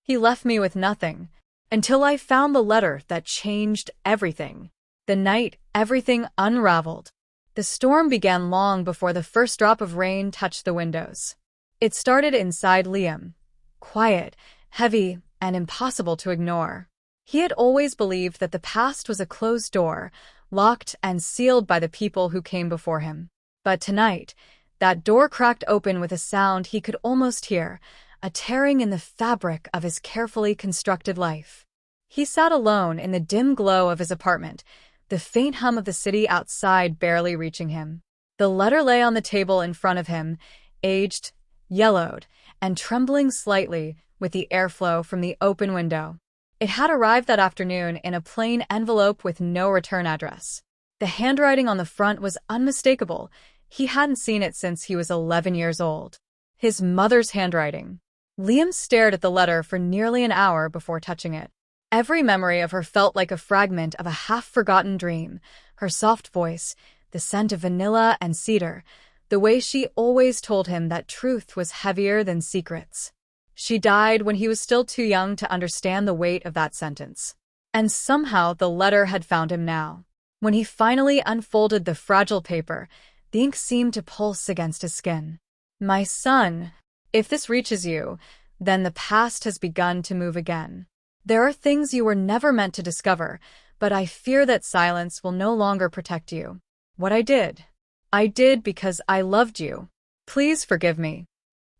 He left me with nothing, until I found the letter that changed everything. The night everything unraveled. The storm began long before the first drop of rain touched the windows. It started inside Liam, quiet, heavy, and impossible to ignore. He had always believed that the past was a closed door, locked and sealed by the people who came before him. But tonight, that door cracked open with a sound he could almost hear, a tearing in the fabric of his carefully constructed life. He sat alone in the dim glow of his apartment, the faint hum of the city outside barely reaching him. The letter lay on the table in front of him, aged, yellowed, and trembling slightly with the airflow from the open window. It had arrived that afternoon in a plain envelope with no return address. The handwriting on the front was unmistakable. He hadn't seen it since he was 11 years old. His mother's handwriting. Liam stared at the letter for nearly an hour before touching it. Every memory of her felt like a fragment of a half-forgotten dream. Her soft voice, the scent of vanilla and cedar, the way she always told him that truth was heavier than secrets. She died when he was still too young to understand the weight of that sentence. And somehow the letter had found him now. When he finally unfolded the fragile paper, the ink seemed to pulse against his skin. "My son, if this reaches you, then the past has begun to move again. There are things you were never meant to discover, but I fear that silence will no longer protect you. What I did because I loved you. Please forgive me."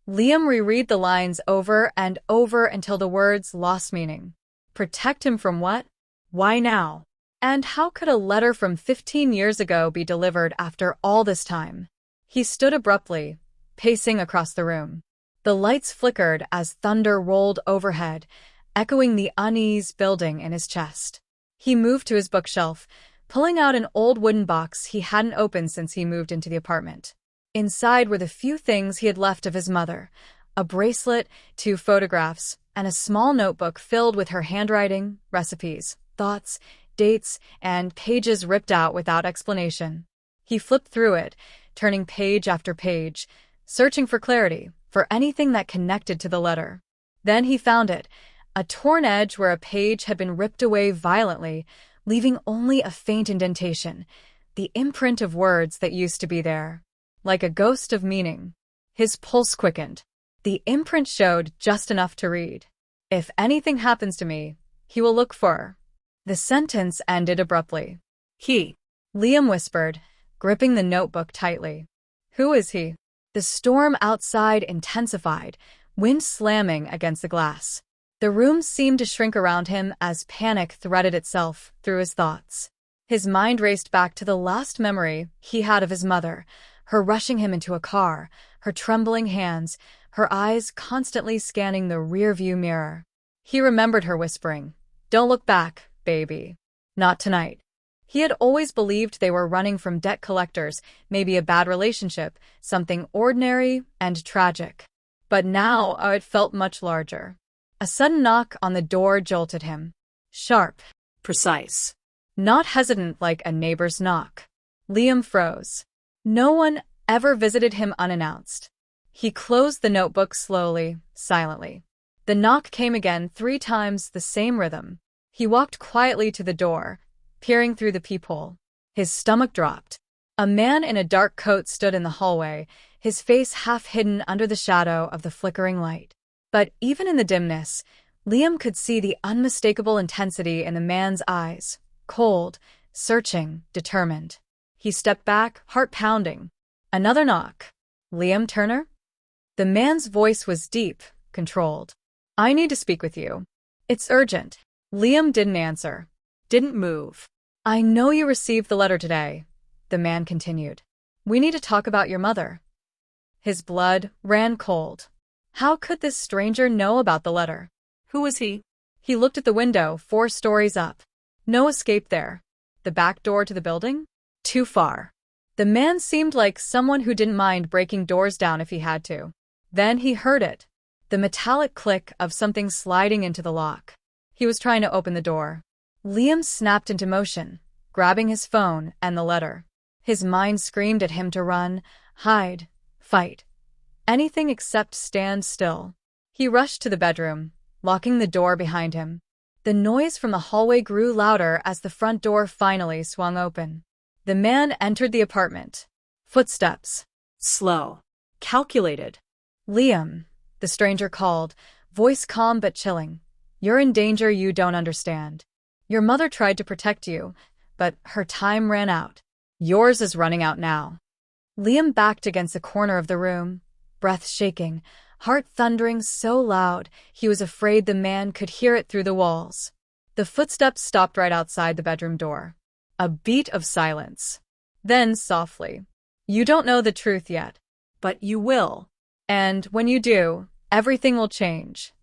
Liam reread the lines over and over until the words lost meaning. Protect him from what? Why now? And how could a letter from 15 years ago be delivered after all this time? He stood abruptly, pacing across the room. The lights flickered as thunder rolled overhead, echoing the unease building in his chest. He moved to his bookshelf, pulling out an old wooden box he hadn't opened since he moved into the apartment. Inside were the few things he had left of his mother, a bracelet, 2 photographs, and a small notebook filled with her handwriting, recipes, thoughts, dates, and pages ripped out without explanation. He flipped through it, turning page after page, searching for clarity, for anything that connected to the letter. Then he found it, a torn edge where a page had been ripped away violently, leaving only a faint indentation, the imprint of words that used to be there. Like a ghost of meaning. His pulse quickened. The imprint showed just enough to read. "If anything happens to me, he will look for." The sentence ended abruptly. "He," Liam whispered, gripping the notebook tightly. "Who is he?" The storm outside intensified, wind slamming against the glass. The room seemed to shrink around him as panic threaded itself through his thoughts. His mind raced back to the last memory he had of his mother, her rushing him into a car, her trembling hands, her eyes constantly scanning the rearview mirror. He remembered her whispering, "Don't look back, baby. Not tonight." He had always believed they were running from debt collectors, maybe a bad relationship, something ordinary and tragic. But now it felt much larger. A sudden knock on the door jolted him. Sharp. Precise. Not hesitant like a neighbor's knock. Liam froze. No one ever visited him unannounced. He closed the notebook slowly, silently. The knock came again 3 times, the same rhythm. He walked quietly to the door, peering through the peephole. His stomach dropped. A man in a dark coat stood in the hallway, his face half hidden under the shadow of the flickering light. But even in the dimness, Liam could see the unmistakable intensity in the man's eyes, cold, searching, determined. He stepped back, heart pounding. Another knock. "Liam Turner?" The man's voice was deep, controlled. "I need to speak with you. It's urgent." Liam didn't answer, didn't move. "I know you received the letter today," the man continued. "We need to talk about your mother." His blood ran cold. How could this stranger know about the letter? Who was he? He looked at the window 4 stories up. No escape there. The back door to the building? Too far. The man seemed like someone who didn't mind breaking doors down if he had to. Then he heard it. The metallic click of something sliding into the lock. He was trying to open the door. Liam snapped into motion, grabbing his phone and the letter. His mind screamed at him to run, hide, fight. Anything except stand still. He rushed to the bedroom, locking the door behind him. The noise from the hallway grew louder as the front door finally swung open. The man entered the apartment. Footsteps. Slow. Calculated. "Liam," the stranger called, voice calm but chilling. "You're in danger you don't understand. Your mother tried to protect you, but her time ran out. Yours is running out now." Liam backed against the corner of the room, breath shaking, heart thundering so loud he was afraid the man could hear it through the walls. The footsteps stopped right outside the bedroom door. A beat of silence. Then, softly, "You don't know the truth yet, but you will. And when you do, everything will change."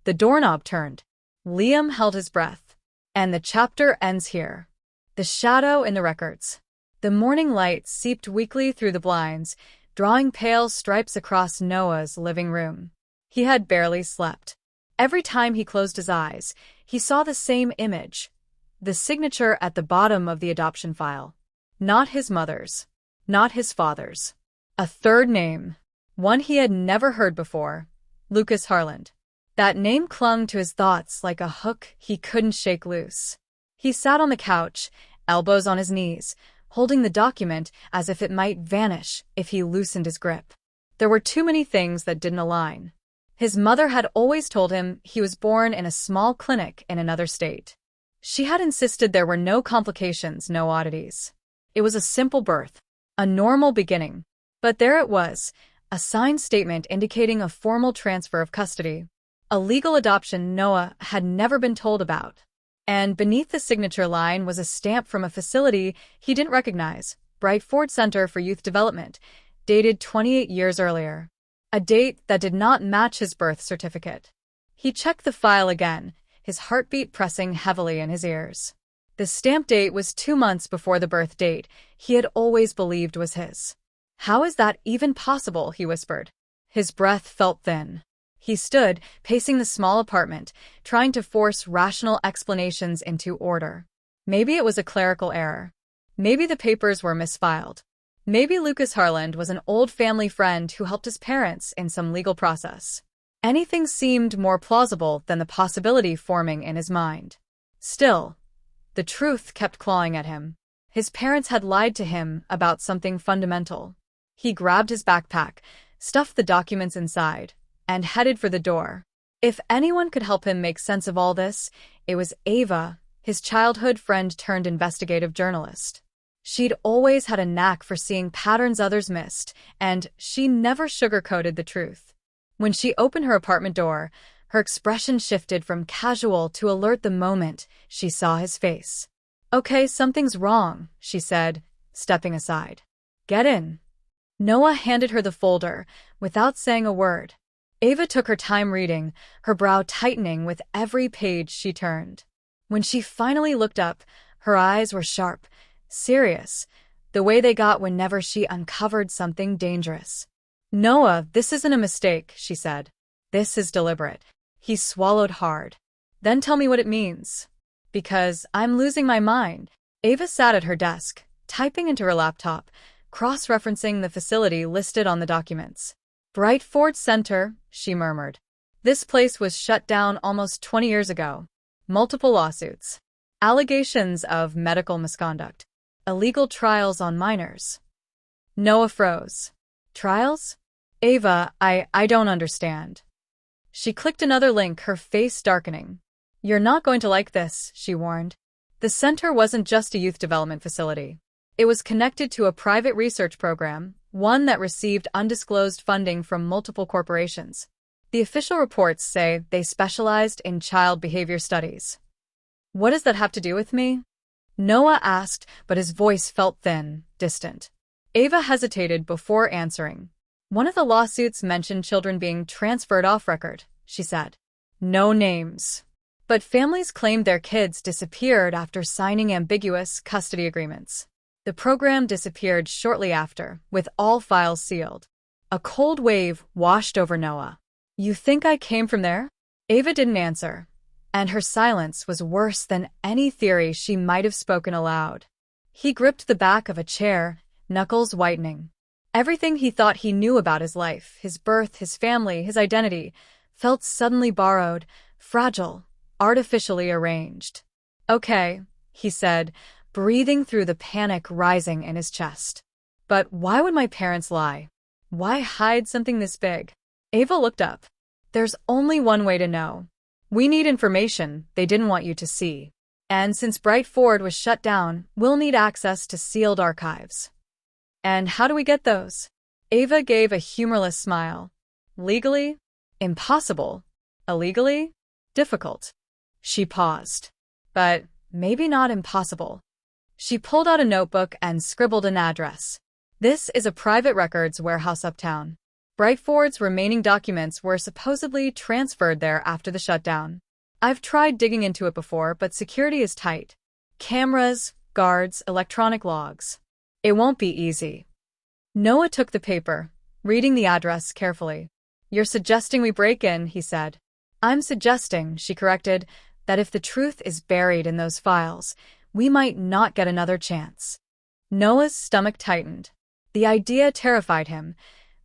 The doorknob turned. Liam held his breath. And the chapter ends here. The shadow in the records. The morning light seeped weakly through the blinds, drawing pale stripes across Noah's living room. He had barely slept. Every time he closed his eyes, he saw the same image. The signature at the bottom of the adoption file. Not his mother's. Not his father's. A third name. One he had never heard before. Lucas Harland. That name clung to his thoughts like a hook he couldn't shake loose. He sat on the couch, elbows on his knees, holding the document as if it might vanish if he loosened his grip. There were too many things that didn't align. His mother had always told him he was born in a small clinic in another state. She had insisted there were no complications, no oddities. It was a simple birth, a normal beginning. But there it was, a signed statement indicating a formal transfer of custody. A legal adoption Noah had never been told about. And beneath the signature line was a stamp from a facility he didn't recognize, Ford Center for Youth Development, dated 28 years earlier. A date that did not match his birth certificate. He checked the file again, his heartbeat pressing heavily in his ears. The stamp date was 2 months before the birth date he had always believed was his. "How is that even possible?" he whispered. His breath felt thin. He stood, pacing the small apartment, trying to force rational explanations into order. Maybe it was a clerical error. Maybe the papers were misfiled. Maybe Lucas Harland was an old family friend who helped his parents in some legal process. Anything seemed more plausible than the possibility forming in his mind. Still, the truth kept clawing at him. His parents had lied to him about something fundamental. He grabbed his backpack, stuffed the documents inside, and headed for the door. If anyone could help him make sense of all this, it was Ava, his childhood friend turned investigative journalist. She'd always had a knack for seeing patterns others missed, and she never sugarcoated the truth. When she opened her apartment door, her expression shifted from casual to alert the moment she saw his face. "Okay, something's wrong," she said, stepping aside. "Get in." Noah handed her the folder, without saying a word. Ava took her time reading, her brow tightening with every page she turned. When she finally looked up, her eyes were sharp, serious, the way they got whenever she uncovered something dangerous. "Noah, this isn't a mistake," she said. "This is deliberate." He swallowed hard. "Then tell me what it means." "Because I'm losing my mind." Ava sat at her desk, typing into her laptop, cross-referencing the facility listed on the documents. "Ford Center," she murmured. "This place was shut down almost 20 years ago. Multiple lawsuits. Allegations of medical misconduct. Illegal trials on minors." Noah froze. "Trials? Ava, I don't understand." She clicked another link, her face darkening. "You're not going to like this," she warned. The center wasn't just a youth development facility. It was connected to a private research program, one that received undisclosed funding from multiple corporations. The official reports say they specialized in child behavior studies. "What does that have to do with me?" Noah asked, but his voice felt thin, distant. Ava hesitated before answering. "One of the lawsuits mentioned children being transferred off record," she said. "No names. But families claimed their kids disappeared after signing ambiguous custody agreements. The program disappeared shortly after, with all files sealed." A cold wave washed over Noah. "You think I came from there?" Ava didn't answer, and her silence was worse than any theory she might have spoken aloud. He gripped the back of a chair, knuckles whitening. Everything he thought he knew about his life, his birth, his family, his identity, felt suddenly borrowed, fragile, artificially arranged. "Okay," he said, breathing through the panic rising in his chest. "But why would my parents lie? Why hide something this big?" Ava looked up. "There's only one way to know. We need information they didn't want you to see. And since Bright Ford was shut down, we'll need access to sealed archives." "And how do we get those?" Ava gave a humorless smile. "Legally? Impossible. Illegally? Difficult." She paused. "But maybe not impossible." She pulled out a notebook and scribbled an address. "This is a private records warehouse uptown. Brightford's remaining documents were supposedly transferred there after the shutdown. I've tried digging into it before, but security is tight. Cameras, guards, electronic logs. It won't be easy." Noah took the paper, reading the address carefully. "You're suggesting we break in," he said. "I'm suggesting," she corrected, "that if the truth is buried in those files, we might not get another chance." Noah's stomach tightened. The idea terrified him,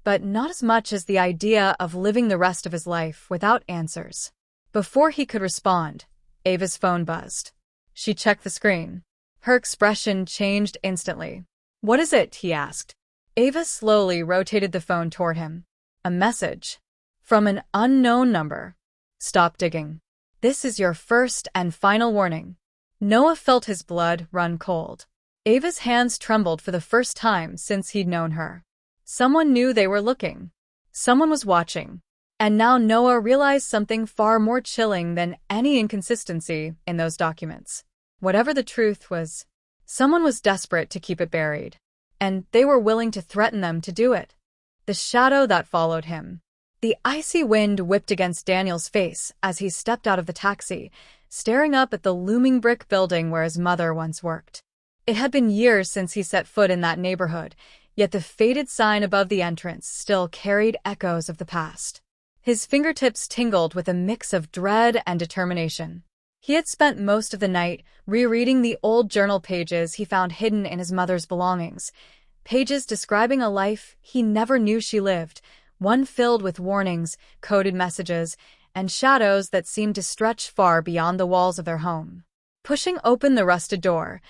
but not as much as the idea of living the rest of his life without answers. Before he could respond, Ava's phone buzzed. She checked the screen. Her expression changed instantly. "What is it?" he asked. Ava slowly rotated the phone toward him. "A message. From an unknown number. Stop digging. This is your first and final warning." Noah felt his blood run cold. Ava's hands trembled for the first time since he'd known her. Someone knew they were looking. Someone was watching. And now Noah realized something far more chilling than any inconsistency in those documents. Whatever the truth was, someone was desperate to keep it buried. And they were willing to threaten them to do it. The shadow that followed him. The icy wind whipped against Daniel's face as he stepped out of the taxi, staring up at the looming brick building where his mother once worked. It had been years since he set foot in that neighborhood, yet the faded sign above the entrance still carried echoes of the past. His fingertips tingled with a mix of dread and determination. He had spent most of the night rereading the old journal pages he found hidden in his mother's belongings, pages describing a life he never knew she lived, one filled with warnings, coded messages, and shadows that seemed to stretch far beyond the walls of their home. Pushing open the rusted door,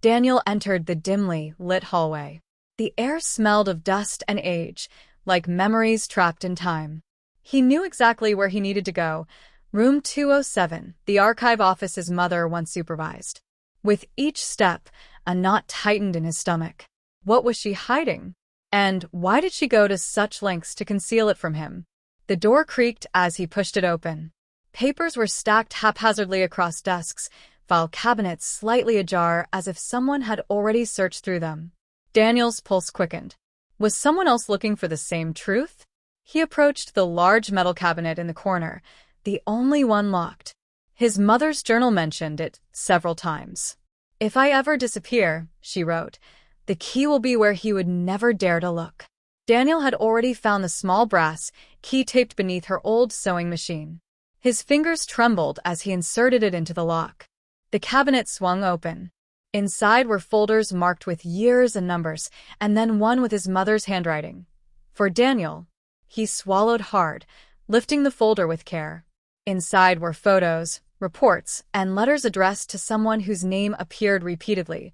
Daniel entered the dimly lit hallway. The air smelled of dust and age, like memories trapped in time. He knew exactly where he needed to go, room 207, the archive office his mother once supervised. With each step, a knot tightened in his stomach. What was she hiding? And why did she go to such lengths to conceal it from him? The door creaked as he pushed it open. Papers were stacked haphazardly across desks, file cabinets slightly ajar as if someone had already searched through them. Daniel's pulse quickened. Was someone else looking for the same truth? He approached the large metal cabinet in the corner, the only one locked. His mother's journal mentioned it several times. "If I ever disappear," she wrote, "the key will be where he would never dare to look." Daniel had already found the small brass key taped beneath her old sewing machine. His fingers trembled as he inserted it into the lock. The cabinet swung open. Inside were folders marked with years and numbers, and then one with his mother's handwriting. For Daniel. He swallowed hard, lifting the folder with care. Inside were photos, reports, and letters addressed to someone whose name appeared repeatedly.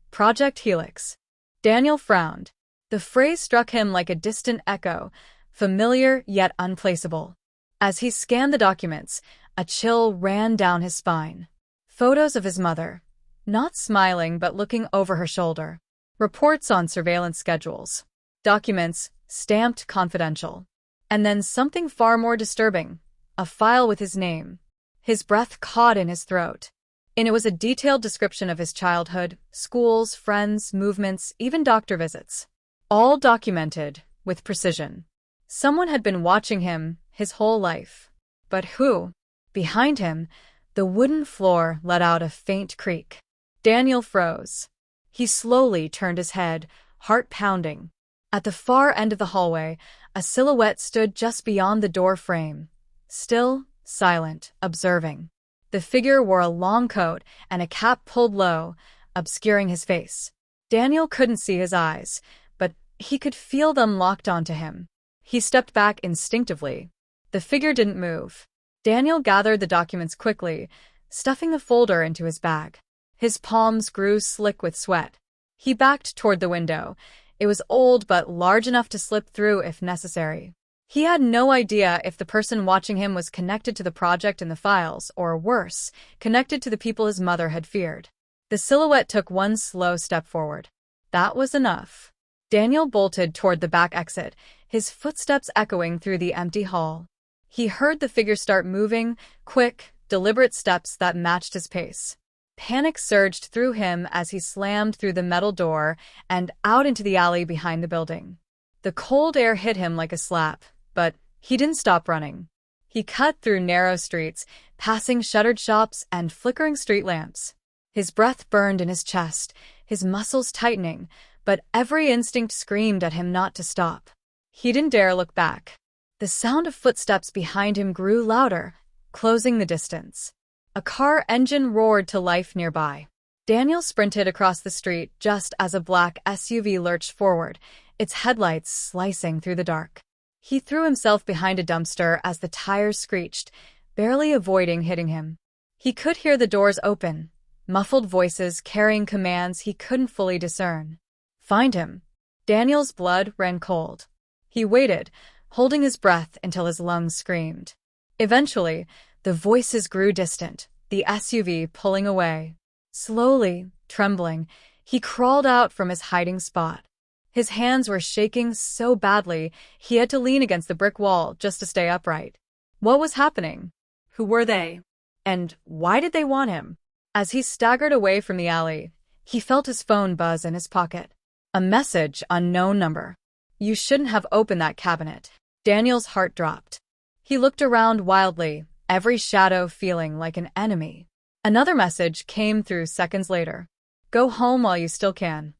Project Helix. Daniel frowned. The phrase struck him like a distant echo, familiar yet unplaceable. As he scanned the documents, a chill ran down his spine. Photos of his mother, not smiling but looking over her shoulder. Reports on surveillance schedules. Documents stamped confidential. And then something far more disturbing, a file with his name. His breath caught in his throat. And it was a detailed description of his childhood, schools, friends, movements, even doctor visits. All documented with precision. Someone had been watching him his whole life. But who? Behind him, the wooden floor let out a faint creak. Daniel froze. He slowly turned his head, heart pounding. At the far end of the hallway, a silhouette stood just beyond the door frame. Still, silent, observing. The figure wore a long coat and a cap pulled low, obscuring his face. Daniel couldn't see his eyes, but he could feel them locked onto him. He stepped back instinctively. The figure didn't move. Daniel gathered the documents quickly, stuffing the folder into his bag. His palms grew slick with sweat. He backed toward the window. It was old but large enough to slip through if necessary. He had no idea if the person watching him was connected to the project in the files, or worse, connected to the people his mother had feared. The silhouette took one slow step forward. That was enough. Daniel bolted toward the back exit, his footsteps echoing through the empty hall. He heard the figure start moving, quick, deliberate steps that matched his pace. Panic surged through him as he slammed through the metal door and out into the alley behind the building. The cold air hit him like a slap, but he didn't stop running. He cut through narrow streets, passing shuttered shops and flickering street lamps. His breath burned in his chest, his muscles tightening, but every instinct screamed at him not to stop. He didn't dare look back. The sound of footsteps behind him grew louder, closing the distance. A car engine roared to life nearby. Daniel sprinted across the street just as a black SUV lurched forward, its headlights slicing through the dark. He threw himself behind a dumpster as the tires screeched, barely avoiding hitting him. He could hear the doors open, muffled voices carrying commands he couldn't fully discern. Find him. Daniel's blood ran cold. He waited, holding his breath until his lungs screamed. Eventually, the voices grew distant, the SUV pulling away. Slowly, trembling, he crawled out from his hiding spot. His hands were shaking so badly he had to lean against the brick wall just to stay upright. What was happening? Who were they? And why did they want him? As he staggered away from the alley, he felt his phone buzz in his pocket. A message, unknown number. You shouldn't have opened that cabinet. Daniel's heart dropped. He looked around wildly, every shadow feeling like an enemy. Another message came through seconds later. Go home while you still can.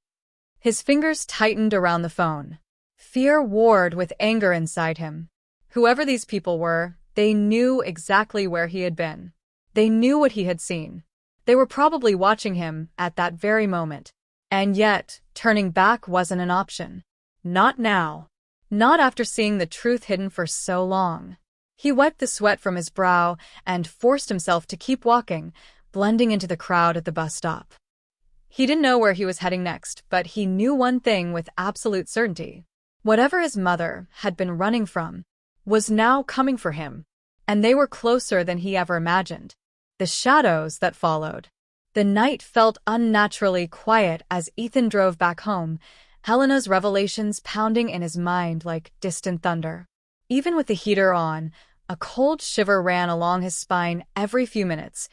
His fingers tightened around the phone. Fear warred with anger inside him. Whoever these people were, they knew exactly where he had been. They knew what he had seen. They were probably watching him at that very moment. And yet, turning back wasn't an option. Not now. Not after seeing the truth hidden for so long. He wiped the sweat from his brow and forced himself to keep walking, blending into the crowd at the bus stop. He didn't know where he was heading next, but he knew one thing with absolute certainty. Whatever his mother had been running from was now coming for him, and they were closer than he ever imagined. The shadows that followed. The night felt unnaturally quiet as Ethan drove back home, Helena's revelations pounding in his mind like distant thunder. Even with the heater on, a cold shiver ran along his spine every few minutes,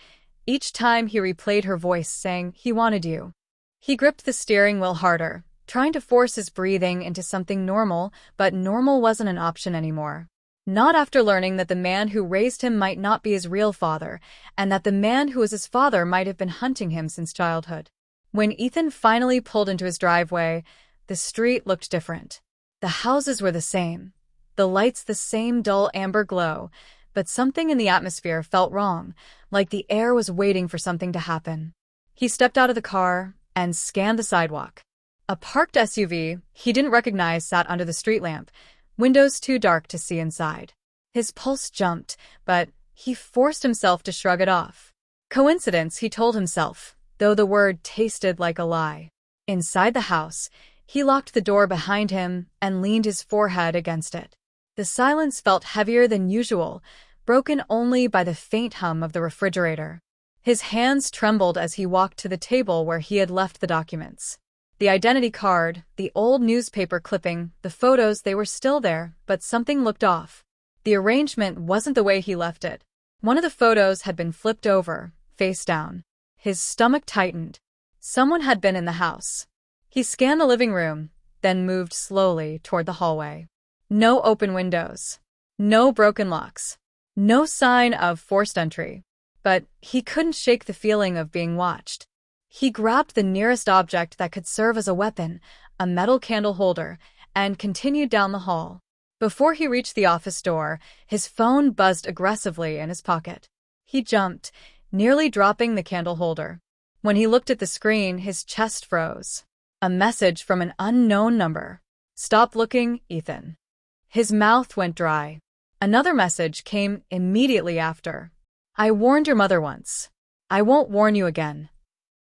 each time he replayed her voice saying he wanted you. He gripped the steering wheel harder, trying to force his breathing into something normal, but normal wasn't an option anymore. Not after learning that the man who raised him might not be his real father, and that the man who was his father might have been hunting him since childhood. When Ethan finally pulled into his driveway, the street looked different. The houses were the same, the lights the same dull amber glow, but something in the atmosphere felt wrong, like the air was waiting for something to happen. He stepped out of the car and scanned the sidewalk. A parked SUV he didn't recognize sat under the street lamp, windows too dark to see inside. His pulse jumped, but he forced himself to shrug it off. Coincidence, he told himself, though the word tasted like a lie. Inside the house, he locked the door behind him and leaned his forehead against it. The silence felt heavier than usual, broken only by the faint hum of the refrigerator. His hands trembled as he walked to the table where he had left the documents. The identity card, the old newspaper clipping, the photos, they were still there, but something looked off. The arrangement wasn't the way he left it. One of the photos had been flipped over, face down. His stomach tightened. Someone had been in the house. He scanned the living room, then moved slowly toward the hallway. No open windows. No broken locks. No sign of forced entry. But he couldn't shake the feeling of being watched. He grabbed the nearest object that could serve as a weapon, a metal candle holder, and continued down the hall. Before he reached the office door, his phone buzzed aggressively in his pocket. He jumped, nearly dropping the candle holder. When he looked at the screen, his chest froze. A message from an unknown number. Stop looking, Ethan. His mouth went dry. Another message came immediately after. I warned your mother once. I won't warn you again.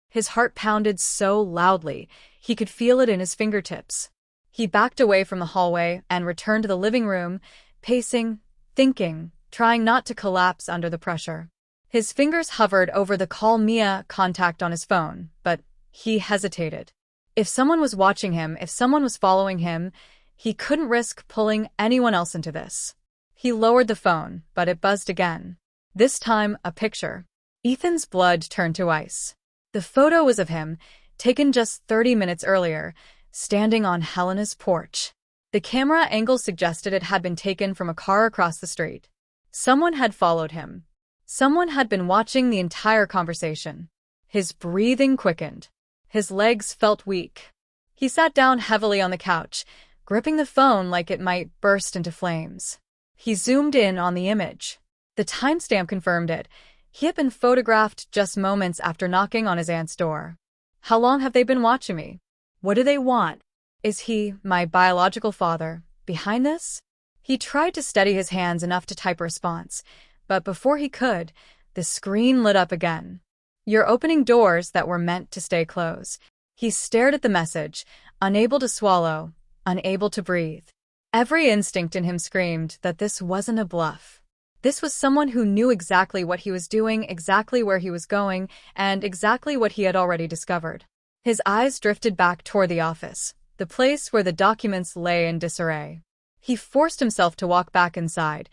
His heart pounded so loudly, he could feel it in his fingertips. He backed away from the hallway and returned to the living room, pacing, thinking, trying not to collapse under the pressure. His fingers hovered over the Call Mia contact on his phone, but he hesitated. If someone was watching him, if someone was following him, he couldn't risk pulling anyone else into this. He lowered the phone, but it buzzed again. This time, a picture. Ethan's blood turned to ice. The photo was of him, taken just 30 minutes earlier, standing on Helena's porch. The camera angle suggested it had been taken from a car across the street. Someone had followed him. Someone had been watching the entire conversation. His breathing quickened. His legs felt weak. He sat down heavily on the couch, gripping the phone like it might burst into flames. He zoomed in on the image. The timestamp confirmed it. He had been photographed just moments after knocking on his aunt's door. How long have they been watching me? What do they want? Is he, my biological father, behind this? He tried to steady his hands enough to type a response, but before he could, the screen lit up again. You're opening doors that were meant to stay closed. He stared at the message, unable to swallow, unable to breathe. Every instinct in him screamed that this wasn't a bluff. This was someone who knew exactly what he was doing, exactly where he was going, and exactly what he had already discovered. His eyes drifted back toward the office, the place where the documents lay in disarray. He forced himself to walk back inside,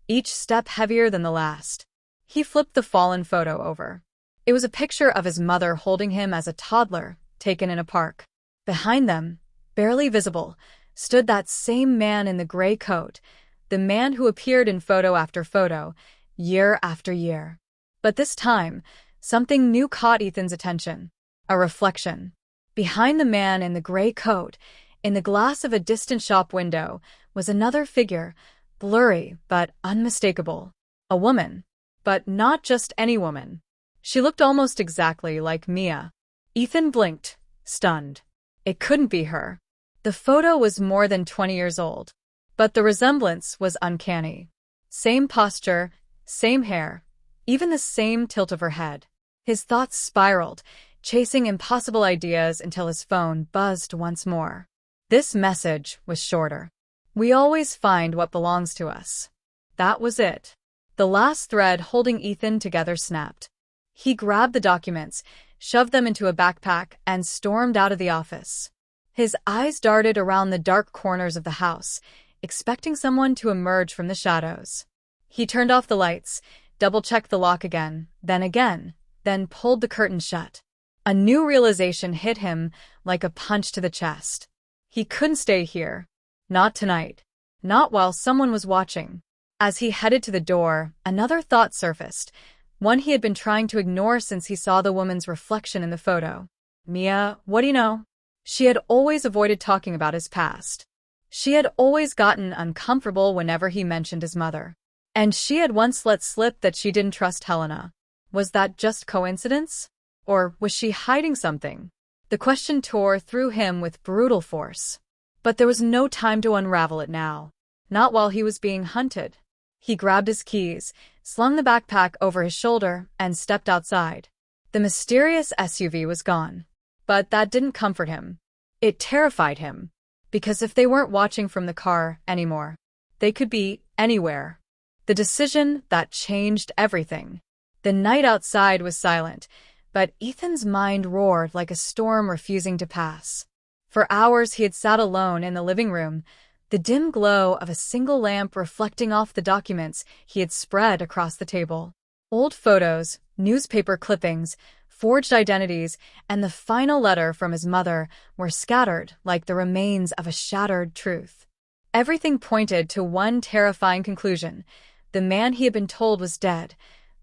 each step heavier than the last. He flipped the fallen photo over. It was a picture of his mother holding him as a toddler, taken in a park. Behind them, barely visible, stood that same man in the gray coat, the man who appeared in photo after photo, year after year. But this time, something new caught Ethan's attention. A reflection. Behind the man in the gray coat, in the glass of a distant shop window, was another figure, blurry but unmistakable. A woman. But not just any woman. She looked almost exactly like Mia. Ethan blinked, stunned. It couldn't be her. The photo was more than 20 years old. But the resemblance was uncanny. Same posture, same hair, even the same tilt of her head. His thoughts spiraled, chasing impossible ideas until his phone buzzed once more. This message was shorter. We always find what belongs to us. That was it. The last thread holding Ethan together snapped. He grabbed the documents, shoved them into a backpack, and stormed out of the office. His eyes darted around the dark corners of the house, expecting someone to emerge from the shadows. He turned off the lights, double-checked the lock again, then pulled the curtain shut. A new realization hit him like a punch to the chest. He couldn't stay here. Not tonight. Not while someone was watching. As he headed to the door, another thought surfaced, one he had been trying to ignore since he saw the woman's reflection in the photo. Mia, what do you know? She had always avoided talking about his past. She had always gotten uncomfortable whenever he mentioned his mother. And she had once let slip that she didn't trust Helena. Was that just coincidence? Or was she hiding something? The question tore through him with brutal force. But there was no time to unravel it now. Not while he was being hunted. He grabbed his keys, slung the backpack over his shoulder, and stepped outside. The mysterious SUV was gone. But that didn't comfort him. It terrified him. Because if they weren't watching from the car anymore, they could be anywhere. The decision that changed everything. The night outside was silent, but Ethan's mind roared like a storm refusing to pass. For hours he had sat alone in the living room, the dim glow of a single lamp reflecting off the documents he had spread across the table. Old photos, newspaper clippings, forged identities, and the final letter from his mother were scattered like the remains of a shattered truth. Everything pointed to one terrifying conclusion. The man he had been told was dead.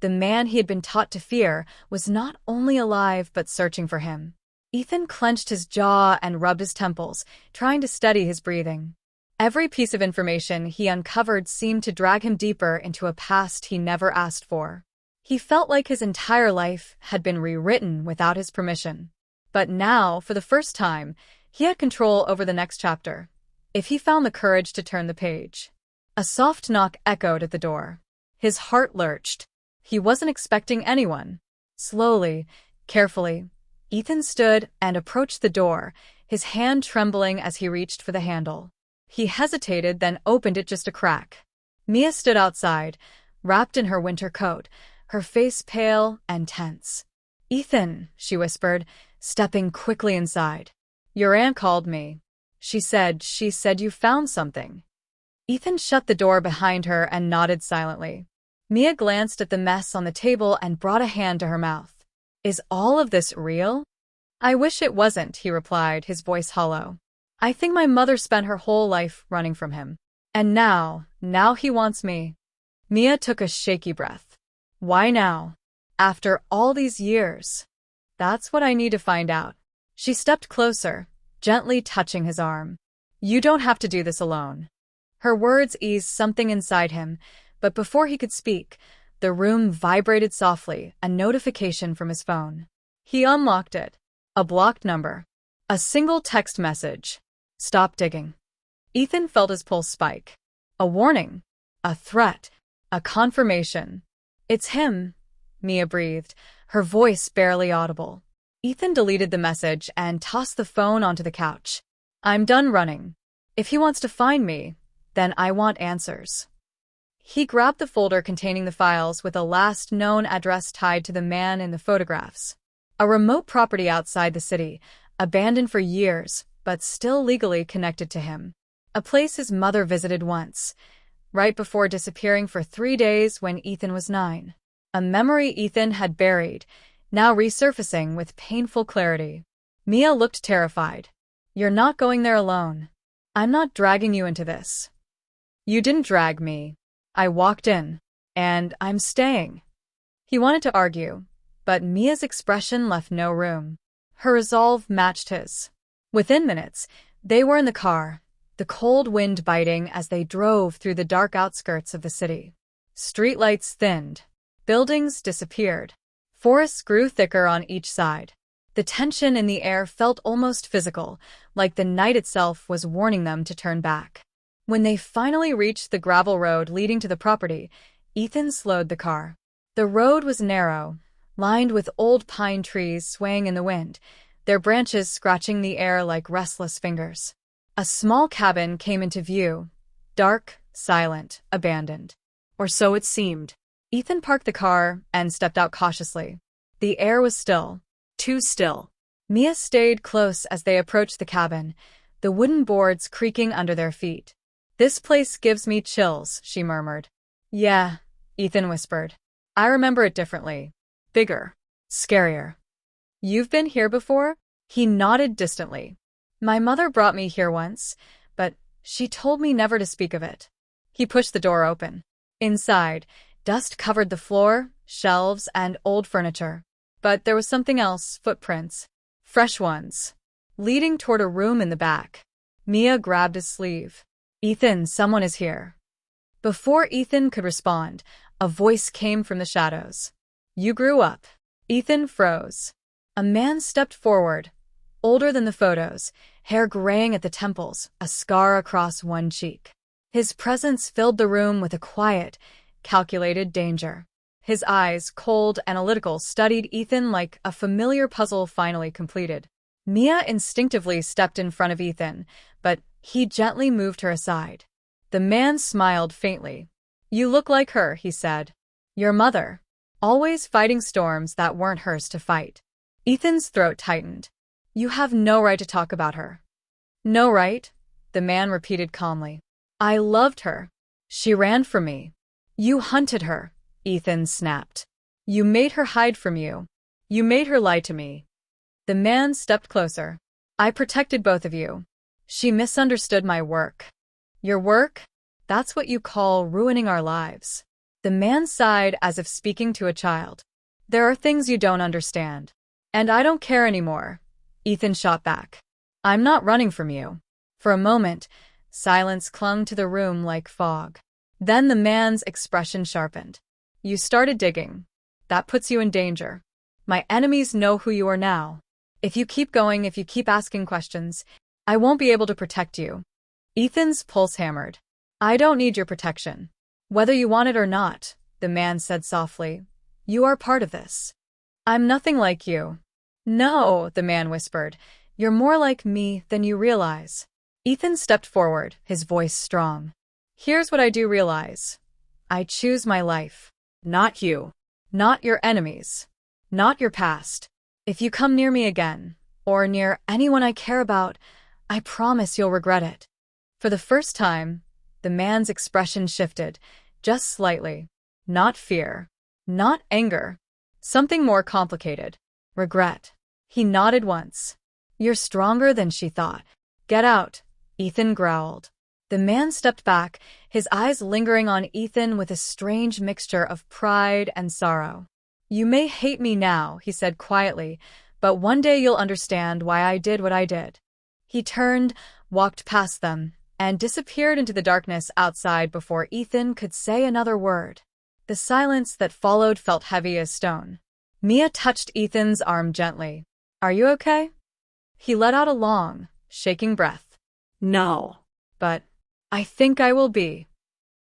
The man he had been taught to fear was not only alive but searching for him. Ethan clenched his jaw and rubbed his temples, trying to steady his breathing. Every piece of information he uncovered seemed to drag him deeper into a past he never asked for. He felt like his entire life had been rewritten without his permission. But now, for the first time, he had control over the next chapter, if he found the courage to turn the page. A soft knock echoed at the door. His heart lurched. He wasn't expecting anyone. Slowly, carefully, Ethan stood and approached the door, his hand trembling as he reached for the handle. He hesitated, then opened it just a crack. Mia stood outside, wrapped in her winter coat, her face pale and tense. "Ethan," she whispered, stepping quickly inside. "Your aunt called me. She said you found something." Ethan shut the door behind her and nodded silently. Mia glanced at the mess on the table and brought a hand to her mouth. "Is all of this real?" "I wish it wasn't," he replied, his voice hollow. "I think my mother spent her whole life running from him. And now he wants me." Mia took a shaky breath. "Why now? After all these years?" "That's what I need to find out." She stepped closer, gently touching his arm. "You don't have to do this alone." Her words eased something inside him, but before he could speak, the room vibrated softly, a notification from his phone. He unlocked it. A blocked number. A single text message. "Stop digging." Ethan felt his pulse spike. A warning. A threat. A confirmation. "It's him," Mia breathed, her voice barely audible. Ethan deleted the message and tossed the phone onto the couch. "I'm done running. If he wants to find me, then I want answers." He grabbed the folder containing the files with a last known address tied to the man in the photographs. A remote property outside the city, abandoned for years, but still legally connected to him. A place his mother visited once, right before disappearing for 3 days when Ethan was 9. A memory Ethan had buried, now resurfacing with painful clarity. Mia looked terrified. "You're not going there alone. I'm not dragging you into this." "You didn't drag me. I walked in. And I'm staying." He wanted to argue, but Mia's expression left no room. Her resolve matched his. Within minutes, they were in the car, the cold wind biting as they drove through the dark outskirts of the city. Streetlights thinned. Buildings disappeared. Forests grew thicker on each side. The tension in the air felt almost physical, like the night itself was warning them to turn back. When they finally reached the gravel road leading to the property, Ethan slowed the car. The road was narrow, lined with old pine trees swaying in the wind, their branches scratching the air like restless fingers. A small cabin came into view, dark, silent, abandoned. Or so it seemed. Ethan parked the car and stepped out cautiously. The air was still. Too still. Mia stayed close as they approached the cabin, the wooden boards creaking under their feet. "This place gives me chills," she murmured. "Yeah," Ethan whispered. "I remember it differently. Bigger. Scarier." "You've been here before?" He nodded distantly. "My mother brought me here once, but she told me never to speak of it." He pushed the door open. Inside, dust covered the floor, shelves, and old furniture. But there was something else, footprints. Fresh ones. Leading toward a room in the back. Mia grabbed his sleeve. "Ethan, someone is here." Before Ethan could respond, a voice came from the shadows. "You grew up." Ethan froze. A man stepped forward, older than the photos, hair graying at the temples, a scar across one cheek. His presence filled the room with a quiet, calculated danger. His eyes, cold, analytical, studied Ethan like a familiar puzzle finally completed. Mia instinctively stepped in front of Ethan, but he gently moved her aside. The man smiled faintly. "You look like her," he said. "Your mother. Always fighting storms that weren't hers to fight." Ethan's throat tightened. "You have no right to talk about her." "No right?" the man repeated calmly. "I loved her. She ran from me." "You hunted her," Ethan snapped. "You made her hide from you. You made her lie to me." The man stepped closer. "I protected both of you. She misunderstood my work." "Your work? That's what you call ruining our lives." The man sighed as if speaking to a child. "There are things you don't understand. And I don't care anymore," Ethan shot back. "I'm not running from you." For a moment, silence clung to the room like fog. Then the man's expression sharpened. "You started digging. That puts you in danger. My enemies know who you are now. If you keep going, if you keep asking questions, I won't be able to protect you." Ethan's pulse hammered. I don't need your protection. Whether you want it or not, the man said softly. You are part of this. I'm nothing like you. No, the man whispered. You're more like me than you realize. Ethan stepped forward, his voice strong. Here's what I do realize. I choose my life. Not you. Not your enemies. Not your past. If you come near me again, or near anyone I care about, I promise you'll regret it. For the first time, the man's expression shifted, just slightly. Not fear. Not anger. Something more complicated. Regret. He nodded once. You're stronger than she thought. Get out, Ethan growled. The man stepped back, his eyes lingering on Ethan with a strange mixture of pride and sorrow. You may hate me now, he said quietly, but one day you'll understand why I did what I did. He turned, walked past them, and disappeared into the darkness outside before Ethan could say another word. The silence that followed felt heavy as stone. Mia touched Ethan's arm gently. Are you okay? He let out a long, shaking breath. No. But I think I will be.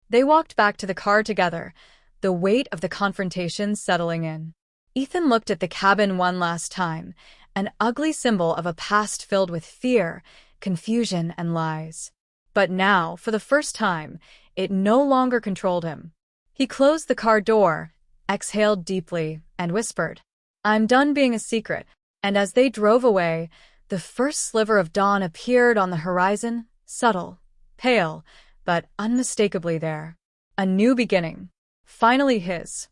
They walked back to the car together, the weight of the confrontation settling in. Ethan looked at the cabin one last time, an ugly symbol of a past filled with fear, confusion, and lies. But now, for the first time, it no longer controlled him. He closed the car door, exhaled deeply, and whispered, I'm done being a secret. And as they drove away, the first sliver of dawn appeared on the horizon, subtle, pale, but unmistakably there. A new beginning. Finally his.